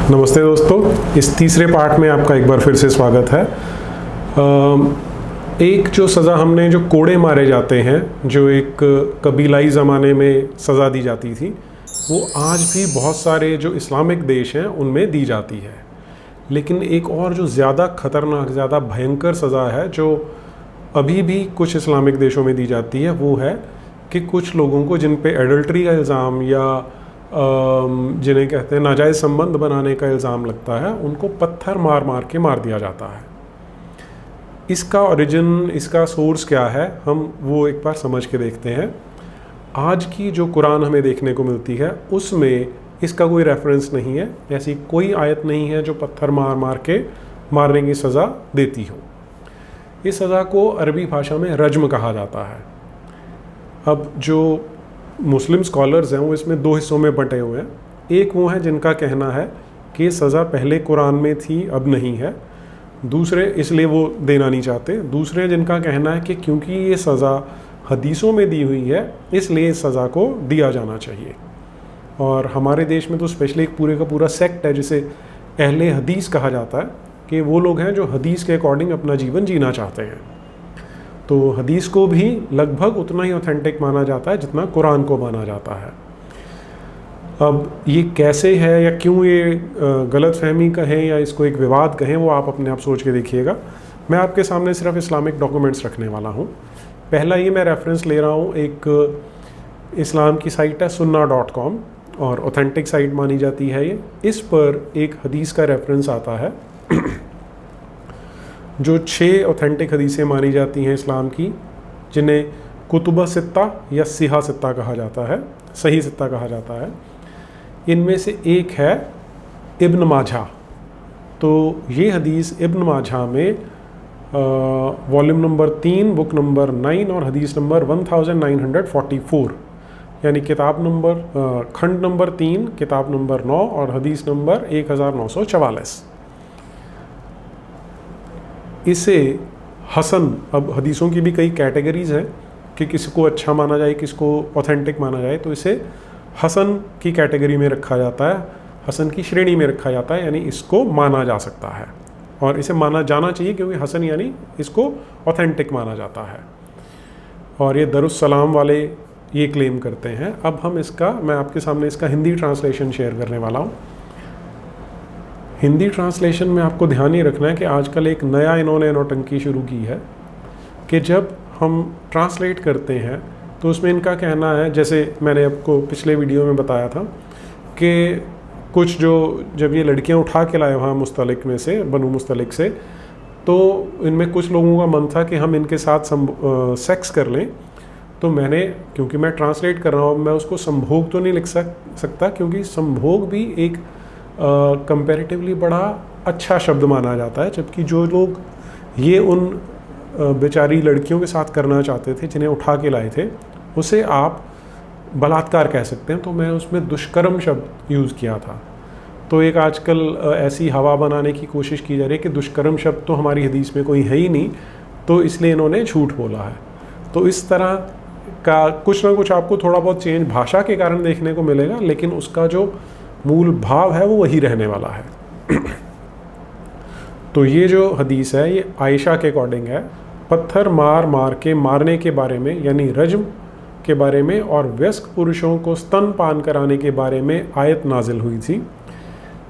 नमस्ते दोस्तों, इस तीसरे पार्ट में आपका एक बार फिर से स्वागत है। एक जो सज़ा हमने जो कोड़े मारे जाते हैं, जो एक कबीलाई ज़माने में सज़ा दी जाती थी, वो आज भी बहुत सारे जो इस्लामिक देश हैं उनमें दी जाती है। लेकिन एक और जो ज़्यादा ख़तरनाक, ज़्यादा भयंकर सज़ा है जो अभी भी कुछ इस्लामिक देशों में दी जाती है, वो है कि कुछ लोगों को जिन पे एडल्ट्री का इल्ज़ाम या जिन्हें कहते हैं नाजायज़ संबंध बनाने का इल्ज़ाम लगता है, उनको पत्थर मार मार के मार दिया जाता है। इसका ओरिजिन, इसका सोर्स क्या है, हम वो एक बार समझ के देखते हैं। आज की जो कुरान हमें देखने को मिलती है उसमें इसका कोई रेफरेंस नहीं है, ऐसी कोई आयत नहीं है जो पत्थर मार मार के मारने की सज़ा देती हो। इस सज़ा को अरबी भाषा में रज्म कहा जाता है। अब जो मुस्लिम स्कॉलर्स हैं वो इसमें दो हिस्सों में बंटे हुए हैं। एक वो हैं जिनका कहना है कि सज़ा पहले कुरान में थी, अब नहीं है, दूसरे इसलिए वो देना नहीं चाहते। दूसरे जिनका कहना है कि क्योंकि ये सज़ा हदीसों में दी हुई है इसलिए इस सज़ा को दिया जाना चाहिए। और हमारे देश में तो स्पेशली एक पूरे का पूरा सेक्ट है जिसे अहले हदीस कहा जाता है, कि वो लोग हैं जो हदीस के अकॉर्डिंग अपना जीवन जीना चाहते हैं। तो हदीस को भी लगभग उतना ही ऑथेंटिक माना जाता है जितना कुरान को माना जाता है। अब ये कैसे है या क्यों ये गलत फहमी कहें या इसको एक विवाद कहें, वो आप अपने आप सोच के देखिएगा। मैं आपके सामने सिर्फ इस्लामिक डॉक्यूमेंट्स रखने वाला हूँ। पहला ये मैं रेफरेंस ले रहा हूँ, एक इस्लाम की साइट है sunna.com और ऑथेंटिक साइट मानी जाती है ये। इस पर एक हदीस का रेफरेंस आता है जो 6 ऑथेंटिक हदीसें मानी जाती हैं इस्लाम की, जिन्हें कुतुब सित्ता या सिहा सित्ता कहा जाता है, सही सित्ता कहा जाता है। इनमें से एक है इब्न माजा। तो ये हदीस इब्न माजा में वॉल्यूम नंबर 3, बुक नंबर 9 और हदीस नंबर 1944, यानी किताब नंबर खंड नंबर 3, किताब नंबर 9 और हदीस नंबर 1944। इसे हसन, अब हदीसों की भी कई कैटेगरीज़ हैं कि किसको अच्छा माना जाए, किसको ऑथेंटिक माना जाए, तो इसे हसन की कैटेगरी में रखा जाता है, हसन की श्रेणी में रखा जाता है, यानी इसको माना जा सकता है और इसे माना जाना चाहिए क्योंकि हसन यानी इसको ऑथेंटिक माना जाता है। और ये दरुस्सलाम वाले ये क्लेम करते हैं। अब हम इसका, मैं आपके सामने इसका हिंदी ट्रांसलेशन शेयर करने वाला हूँ। हिंदी ट्रांसलेशन में आपको ध्यान ये रखना है कि आजकल एक नया इन्होंने नौटंकी शुरू की है कि जब हम ट्रांसलेट करते हैं तो उसमें इनका कहना है, जैसे मैंने आपको पिछले वीडियो में बताया था कि कुछ जो जब ये लड़कियां उठा के लाए वहाँ मुस्तलिक में से, बनु मुस्तलिक से, तो इनमें कुछ लोगों का मन था कि हम इनके साथ सेक्स कर लें। तो मैंने, क्योंकि मैं ट्रांसलेट कर रहा हूँ, मैं उसको संभोग तो नहीं लिख सकता क्योंकि संभोग भी एक कंपैरेटिवली बड़ा अच्छा शब्द माना जाता है, जबकि जो लोग ये उन बेचारी लड़कियों के साथ करना चाहते थे जिन्हें उठा के लाए थे, उसे आप बलात्कार कह सकते हैं। तो मैं उसमें दुष्कर्म शब्द यूज़ किया था। तो एक आजकल ऐसी हवा बनाने की कोशिश की जा रही है कि दुष्कर्म शब्द तो हमारी हदीस में कोई है ही नहीं, तो इसलिए इन्होंने झूठ बोला है। तो इस तरह का कुछ ना कुछ आपको थोड़ा बहुत चेंज भाषा के कारण देखने को मिलेगा, लेकिन उसका जो मूल भाव है वो वही रहने वाला है। तो ये जो हदीस है ये आयशा के अकॉर्डिंग है। पत्थर मार मार के मारने के बारे में, यानी रज्म के बारे में और वयस्क पुरुषों को स्तनपान कराने के बारे में आयत नाजिल हुई थी।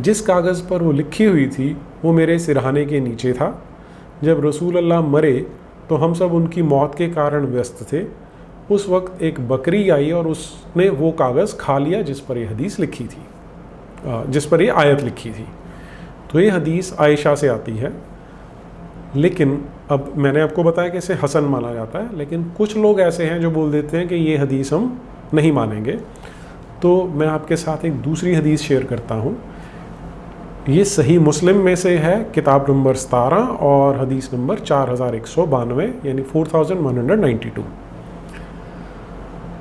जिस कागज़ पर वो लिखी हुई थी वो मेरे सिरहाने के नीचे था। जब रसूल अल्लाह मरे तो हम सब उनकी मौत के कारण व्यस्त थे। उस वक्त एक बकरी आई और उसने वो कागज़ खा लिया जिस पर ये हदीस लिखी थी, जिस पर ये आयत लिखी थी। तो ये हदीस आयशा से आती है। लेकिन अब मैंने आपको बताया कि इसे हसन माना जाता है, लेकिन कुछ लोग ऐसे हैं जो बोल देते हैं कि ये हदीस हम नहीं मानेंगे। तो मैं आपके साथ एक दूसरी हदीस शेयर करता हूँ। ये सही मुस्लिम में से है, किताब नंबर 17 और हदीस नंबर 4192, यानी 4192।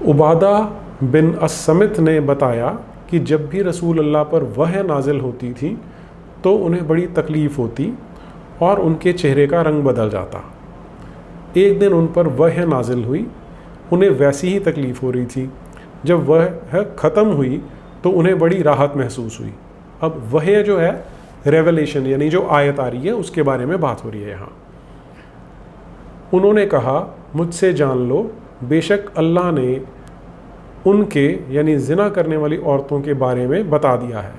उबादा बिन अस्समित ने बताया कि जब भी रसूल अल्लाह पर वह नाजिल होती थी तो उन्हें बड़ी तकलीफ़ होती और उनके चेहरे का रंग बदल जाता। एक दिन उन पर वह नाजिल हुई, उन्हें वैसी ही तकलीफ़ हो रही थी। जब वह ख़त्म हुई तो उन्हें बड़ी राहत महसूस हुई। अब वह जो है रेवलेशन यानी जो आयत आ रही है उसके बारे में बात हो रही है यहाँ। उन्होंने कहा, मुझसे जान लो, बेशक अल्लाह ने उनके यानी जिना करने वाली औरतों के बारे में बता दिया है।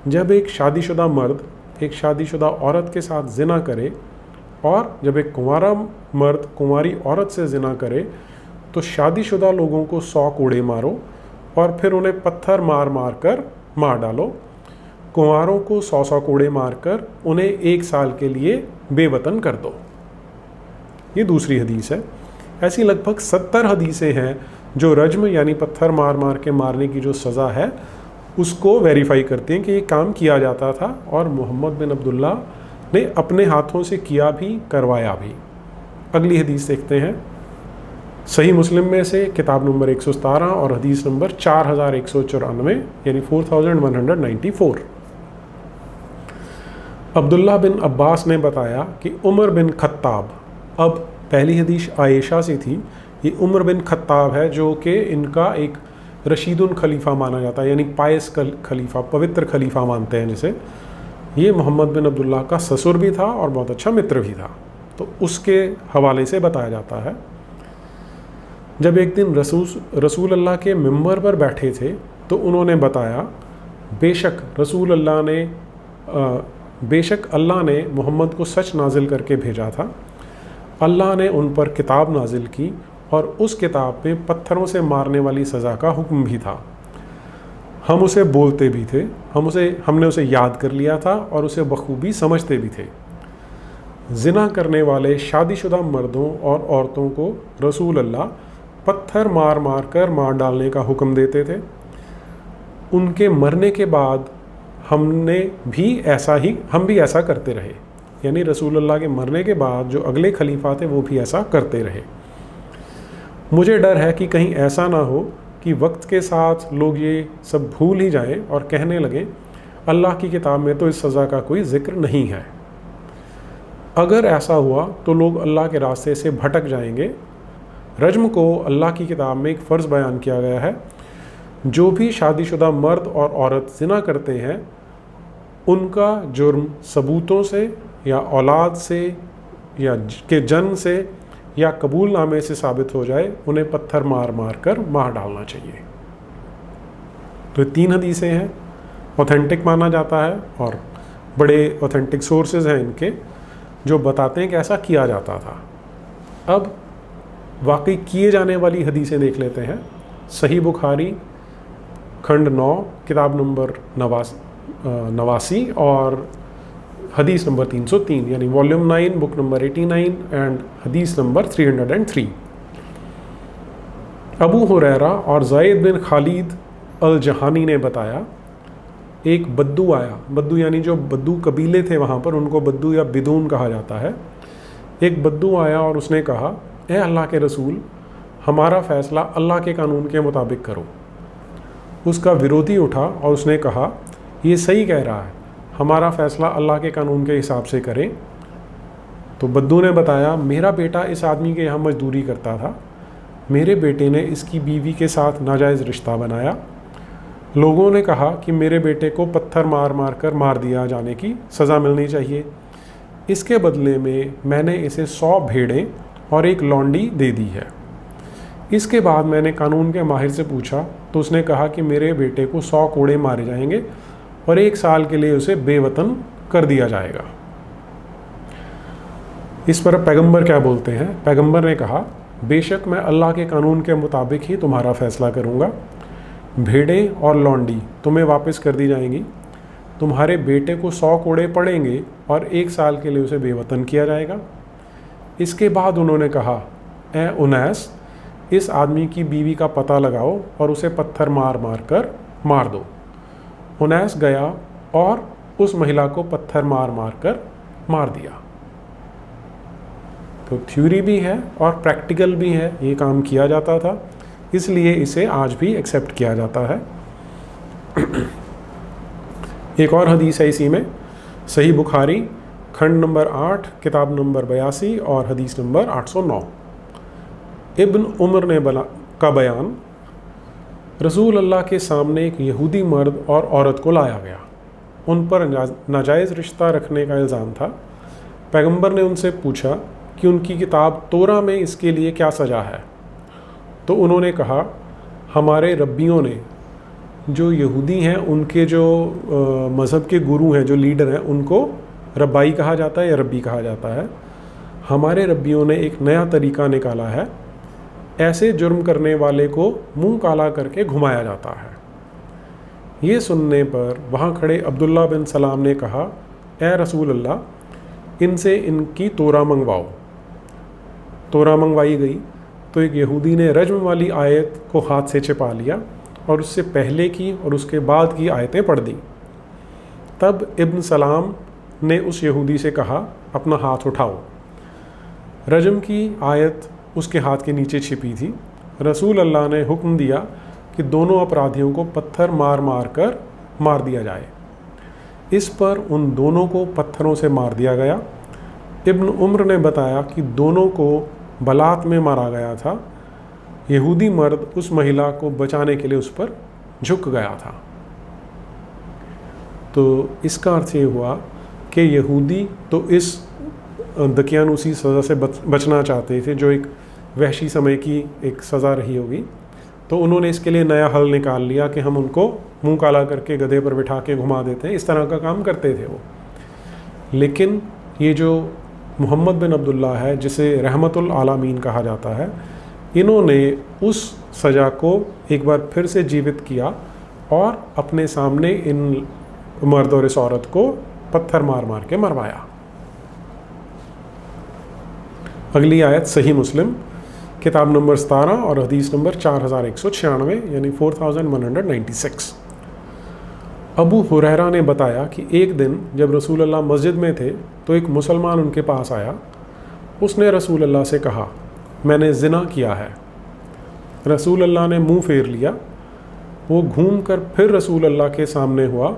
जब एक शादीशुदा मर्द एक शादीशुदा औरत के साथ जिना करे और जब एक कुंवारा मर्द कुंवारी औरत से जिना करे तो शादीशुदा लोगों को 100 कोड़े मारो और फिर उन्हें पत्थर मार मार कर मार डालो। कुंवारों को 100 कोड़े मारकर उन्हें 1 साल के लिए बेवतन कर दो। ये दूसरी हदीस है। ऐसी लगभग 70 हदीसें हैं जो रज्म यानी पत्थर मार मार के मारने की जो सज़ा है उसको वेरीफाई करते हैं कि ये काम किया जाता था और मोहम्मद बिन अब्दुल्ला ने अपने हाथों से किया भी, करवाया भी। अगली हदीस देखते हैं। सही मुस्लिम में से किताब नंबर 117 और हदीस नंबर 4194 यानी 4194। अब्दुल्ला बिन अब्बास ने बताया कि उमर बिन खत्ताब, अब पहली हदीस आयशा से थी, ये उमर बिन खत्ताब है जो कि इनका एक रशीदुन खलीफा माना जाता है यानी पायस खलीफा, पवित्र खलीफा मानते हैं जिसे। ये मोहम्मद बिन अब्दुल्ला का ससुर भी था और बहुत अच्छा मित्र भी था, तो उसके हवाले से बताया जाता है। जब एक दिन रसूल अल्लाह के मिंबर पर बैठे थे तो उन्होंने बताया, बेशक अल्लाह ने मोहम्मद को सच नाजिल करके भेजा था। अल्लाह ने उन पर किताब नाजिल की और उस किताब में पत्थरों से मारने वाली सज़ा का हुक्म भी था। हम उसे बोलते भी थे, हमने उसे याद कर लिया था और उसे बखूबी समझते भी थे। जिना करने वाले शादीशुदा मर्दों और औरतों को रसूल अल्लाह पत्थर मार मार कर मार डालने का हुक्म देते थे। उनके मरने के बाद हम भी ऐसा करते रहे, यानी रसूल अल्लाह के मरने के बाद जो अगले खलीफा थे वो भी ऐसा करते रहे। मुझे डर है कि कहीं ऐसा ना हो कि वक्त के साथ लोग ये सब भूल ही जाएं और कहने लगें अल्लाह की किताब में तो इस सज़ा का कोई जिक्र नहीं है। अगर ऐसा हुआ तो लोग अल्लाह के रास्ते से भटक जाएंगे। रज्म को अल्लाह की किताब में एक फ़र्ज़ बयान किया गया है। जो भी शादीशुदा मर्द और औरत ज़िना करते हैं उनका जुर्म सबूतों से या औलाद से या के जन्म से या कबूलनामे से साबित हो जाए, उन्हें पत्थर मार मार कर मार डालना चाहिए। तो ये 3 हदीसें हैं, ऑथेंटिक माना जाता है और बड़े ऑथेंटिक सोर्सेज हैं इनके जो बताते हैं कि ऐसा किया जाता था। अब वाकई किए जाने वाली हदीसें देख लेते हैं। सही बुखारी खंड 9 किताब नंबर 89 और हदीस नंबर 303 यानी वॉल्यूम 9 बुक नंबर 89 एंड हदीस नंबर 303। अबू हुरैरा और ज़ैद बिन खालिद अल जहानी ने बताया, एक बद्दू आया। बद्दू यानी जो बद्दू कबीले थे वहाँ पर उनको बद्दू या बिदून कहा जाता है। एक बद्दू आया और उसने कहा, ए अल्लाह के रसूल, हमारा फ़ैसला अल्लाह के कानून के मुताबिक करो। उसका विरोधी उठा और उसने कहा, ये सही कह रहा है, हमारा फ़ैसला अल्लाह के कानून के हिसाब से करें। तो बद्दू ने बताया, मेरा बेटा इस आदमी के यहाँ मजदूरी करता था, मेरे बेटे ने इसकी बीवी के साथ नाजायज़ रिश्ता बनाया। लोगों ने कहा कि मेरे बेटे को पत्थर मार मार कर मार दिया जाने की सज़ा मिलनी चाहिए। इसके बदले में मैंने इसे 100 भेड़ें और एक लौंडी दे दी है। इसके बाद मैंने कानून के माहिर से पूछा तो उसने कहा कि मेरे बेटे को 100 कोड़े मारे जाएंगे और 1 साल के लिए उसे बेवतन कर दिया जाएगा। इस पर पैगंबर क्या बोलते हैं? पैगंबर ने कहा, बेशक मैं अल्लाह के कानून के मुताबिक ही तुम्हारा फ़ैसला करूँगा। भेड़ें और लौंडी तुम्हें वापस कर दी जाएंगी। तुम्हारे बेटे को 100 कोड़े पड़ेंगे और 1 साल के लिए उसे बेवतन किया जाएगा। इसके बाद उन्होंने कहा, ए उनैस, इस आदमी की बीवी का पता लगाओ और उसे पत्थर मार मार कर मार दो। उनैस गया और उस महिला को पत्थर मार मार कर मार दिया। तो थ्योरी भी है और प्रैक्टिकल भी है, ये काम किया जाता था, इसलिए इसे आज भी एक्सेप्ट किया जाता है। एक और हदीस है इसी में, सही बुखारी खंड नंबर 8 किताब नंबर 82 और हदीस नंबर 809। इब्न उमर ने का बयान, रसूल अल्लाह के सामने एक यहूदी मर्द और औरत को लाया गया। उन पर नाजायज़ रिश्ता रखने का इल्ज़ाम था। पैगंबर ने उनसे पूछा कि उनकी किताब तोरा में इसके लिए क्या सज़ा है। तो उन्होंने कहा, हमारे रब्बियों ने, जो यहूदी हैं उनके जो मज़हब के गुरु हैं, जो लीडर हैं, उनको रब्बाई कहा जाता है या रब्बी कहा जाता है। हमारे रब्बियों ने एक नया तरीक़ा निकाला है, ऐसे जुर्म करने वाले को मुंह काला करके घुमाया जाता है। ये सुनने पर वहाँ खड़े अब्दुल्ला बिन सलाम ने कहा, ए रसूल अल्लाह, इनसे इनकी तोरा मंगवाओ। तोरा मंगवाई गई तो एक यहूदी ने रज्म वाली आयत को हाथ से छिपा लिया और उससे पहले की और उसके बाद की आयतें पढ़ दी। तब इब्न सलाम ने उस यहूदी से कहा, अपना हाथ उठाओ। रज्म की आयत उसके हाथ के नीचे छिपी थी। रसूल अल्लाह ने हुक्म दिया कि दोनों अपराधियों को पत्थर मार मार कर मार दिया जाए। इस पर उन दोनों को पत्थरों से मार दिया गया। इब्न उम्र ने बताया कि दोनों को बलात में मारा गया था। यहूदी मर्द उस महिला को बचाने के लिए उस पर झुक गया था। तो इसका अर्थ ये हुआ कि यहूदी तो इस दकियानूसी सज़ा से बचना चाहते थे, जो एक वहशी समय की एक सज़ा रही होगी। तो उन्होंने इसके लिए नया हल निकाल लिया कि हम उनको मुंह काला करके गधे पर बिठा के घुमा देते हैं। इस तरह का काम करते थे वो। लेकिन ये जो मोहम्मद बिन अब्दुल्ला है, जिसे रहमतुल आलमीन कहा जाता है, इन्होंने उस सज़ा को एक बार फिर से जीवित किया और अपने सामने इन मर्द और इस औरत को पत्थर मार मार के मरवाया। अगली आयत सही मुस्लिम किताब नंबर 17 और हदीस नंबर 4196 यानी 4196। अबू हुरैरा ने बताया कि एक दिन जब रसूल अल्लाह मस्जिद में थे तो एक मुसलमान उनके पास आया। उसने रसूल अल्लाह से कहा, मैंने ज़िना किया है। रसूल अल्लाह ने मुंह फेर लिया। वो घूम कर फिर रसूल अल्लाह के सामने हुआ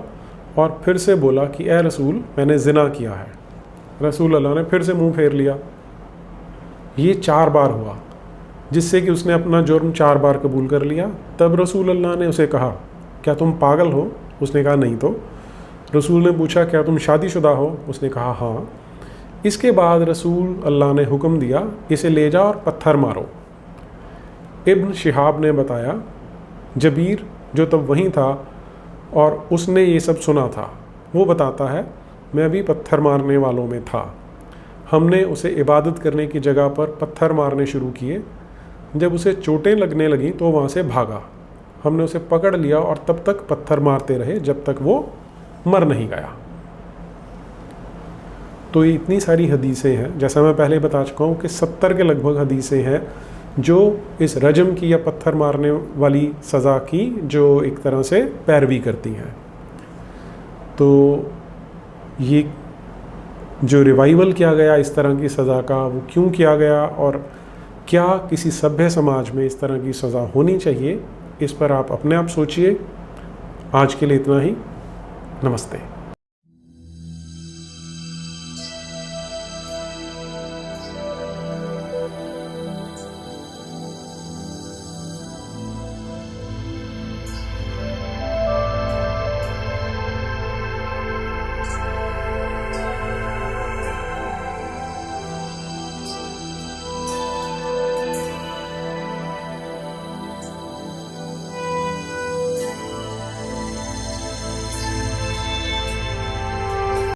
और फिर से बोला कि ए रसूल, मैंने ज़िना किया है। रसूल अल्लाह ने फिर से मुंह फेर लिया। ये 4 बार हुआ, जिससे कि उसने अपना जुर्म 4 बार कबूल कर लिया। तब रसूल अल्लाह ने उसे कहा, क्या तुम पागल हो? उसने कहा नहीं। तो रसूल ने पूछा, क्या तुम शादीशुदा हो? उसने कहा हाँ। इसके बाद रसूल अल्लाह ने हुक्म दिया, इसे ले जाओ और पत्थर मारो। इब्न शिहाब ने बताया, जबीर जो तब वहीं था और उसने ये सब सुना था, वो बताता है, मैं भी पत्थर मारने वालों में था। हमने उसे इबादत करने की जगह पर पत्थर मारने शुरू किए। जब उसे चोटें लगने लगीं तो वहाँ से भागा। हमने उसे पकड़ लिया और तब तक पत्थर मारते रहे जब तक वो मर नहीं गया। तो ये इतनी सारी हदीसें हैं, जैसा मैं पहले बता चुका हूँ कि 70 के लगभग हदीसें हैं जो इस रजम की या पत्थर मारने वाली सज़ा की जो एक तरह से पैरवी करती हैं। तो ये जो रिवाइवल किया गया इस तरह की सज़ा का, वो क्यों किया गया और क्या किसी सभ्य समाज में इस तरह की सज़ा होनी चाहिए, इस पर आप अपने आप सोचिए। आज के लिए इतना ही। नमस्ते।